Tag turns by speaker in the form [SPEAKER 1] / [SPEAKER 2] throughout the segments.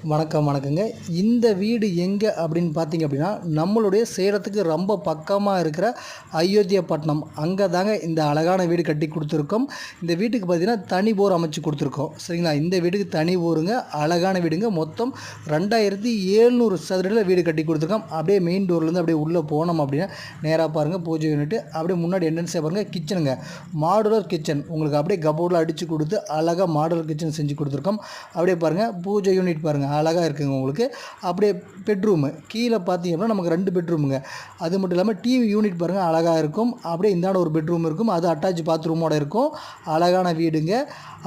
[SPEAKER 1] வணக்கங்க. இந்த வீடு எங்கே அப்படின்னு பார்த்தீங்க அப்படின்னா, நம்மளுடைய சேலத்துக்கு ரொம்ப பக்கமாக இருக்கிற அயோத்தியாப்பட்டினம். அங்கே தாங்க இந்த அழகான வீடு கட்டி கொடுத்துருக்கோம். இந்த வீட்டுக்கு பார்த்தீங்கன்னா, தனி போர் அமைச்சு கொடுத்துருக்கோம். சரிங்களா? இந்த வீட்டுக்கு தனி போருங்க. அழகான வீடுங்க. மொத்தம் 2700 சதுரடியில் வீடு கட்டி கொடுத்துருக்கோம். அப்படியே மெயின் டோர்லேருந்து அப்படியே உள்ளே போனோம் அப்படின்னா, நேராக பாருங்கள் பூஜை யூனிட்டு. அப்படியே முன்னாடி என்ட்ரன்ஸே பாருங்கள் கிச்சனுங்க. Modular kitchen. உங்களுக்கு அப்படியே கபோர்டில் அடித்து கொடுத்து அழகாக மாடுலர் கிச்சன் செஞ்சு கொடுத்துருக்கோம். அப்படியே பாருங்கள் பூஜை யூனிட் பாருங்கள் அழகாக இருக்குங்க உங்களுக்கு. அப்படியே பெட்ரூமு கீழே பார்த்தீங்க அப்படின்னா நமக்கு 2 பெட்ரூமுங்க. அது மட்டும் இல்லாமல் டிவி யூனிட் பாருங்கள் அழகாக இருக்கும். அப்படியே இந்தாண்ட ஒரு பெட்ரூம் இருக்கும், அது அட்டாச் பாத்ரூமோடு இருக்கும். அழகான வீடுங்க,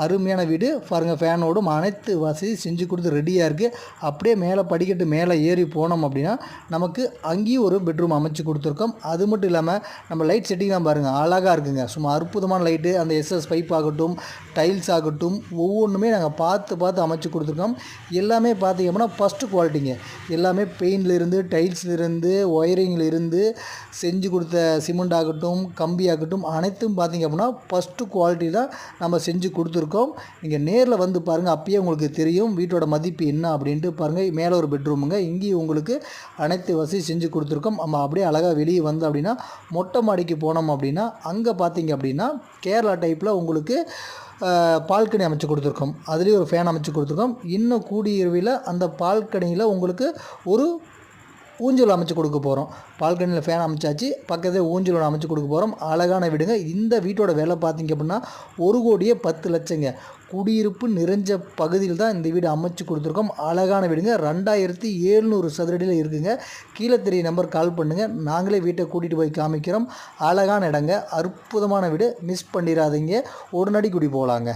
[SPEAKER 1] அருமையான வீடு பாருங்கள். ஃபேனோடும் அனைத்து வசதி செஞ்சு கொடுத்து ரெடியாக இருக்குது. அப்படியே மேலே படிக்கட்டு மேலே ஏறி போனோம் அப்படின்னா நமக்கு அங்கேயும் ஒரு பெட்ரூம் அமைச்சு கொடுத்துருக்கோம். அது மட்டும் இல்லாமல் நம்ம லைட் செட்டிங்லாம் பாருங்கள் அழகாக இருக்குங்க. சும்மா அற்புதமான லைட்டு, அந்த எஸ்எஸ் பைப் ஆகட்டும், டைல்ஸ் ஆகட்டும், ஒவ்வொன்றுமே நாங்கள் பார்த்து அமைச்சு கொடுத்துருக்கோம். எல்லாமே பார்த்திங்க அப்படின்னா ஃபஸ்ட்டு குவாலிட்டிங்க. எல்லாமே பெயிண்ட்லேருந்து, டைல்ஸ்லேருந்து, ஒயரிங்லேருந்து செஞ்சு கொடுத்த சிமெண்ட் ஆகட்டும், கம்பி ஆகட்டும், அனைத்தும் பார்த்திங்க அப்படின்னா ஃபஸ்ட்டு குவாலிட்டி தான் நம்ம செஞ்சு கொடுத்துருக்கோம். நீங்கள் நேரில் வந்து பாருங்கள், அப்பயே உங்களுக்கு தெரியும் வீட்டோட மதிப்பு என்ன அப்படின்ட்டு. பாருங்கள் மேலே ஒரு பெட்ரூமுங்க, இங்கேயும் உங்களுக்கு அனைத்து வசதி செஞ்சு கொடுத்துருக்கோம். நம்ம அப்படியே அழகாக வெளியே வந்து அப்படின்னா மொட்டை மாடிக்கு போனோம் அப்படின்னா அங்கே பார்த்திங்க அப்படின்னா கேரளா டைப்பில் உங்களுக்கு பால்கனி அமைச்சு கொடுத்துருக்கோம். அதுலேயும் ஒரு ஃபேன் அமைச்சு கொடுத்துருக்கோம். இன்னும் கூடியவிரைவில் அந்த பால்கனியில் உங்களுக்கு ஒரு ஊஞ்சல் அமைச்சு கொடுக்க போகிறோம். பால்கனியில் ஃபேன் அமைச்சாச்சு, பக்கத்தில் ஊஞ்சல் அமைச்சு கொடுக்க போகிறோம். அழகான வீடுங்க. இந்த வீட்டோட விலை பார்த்திங்க அப்படின்னா 1,10,00,000ங்க. குடியிருப்பு நிறைஞ்ச பகுதியில் தான் இந்த வீடு அமைச்சு கொடுத்துருக்கோம். அழகான வீடுங்க. 2700 சதுரடியில் இருக்குங்க. கீழே தெரிய நம்பர் கால் பண்ணுங்கள், நாங்களே வீட்டை கூட்டிகிட்டு போய் காமிக்கிறோம். அழகான இடங்க, அற்புதமான வீடு, மிஸ் பண்ணிடாதீங்க. உடனடி குடி போகலாங்க.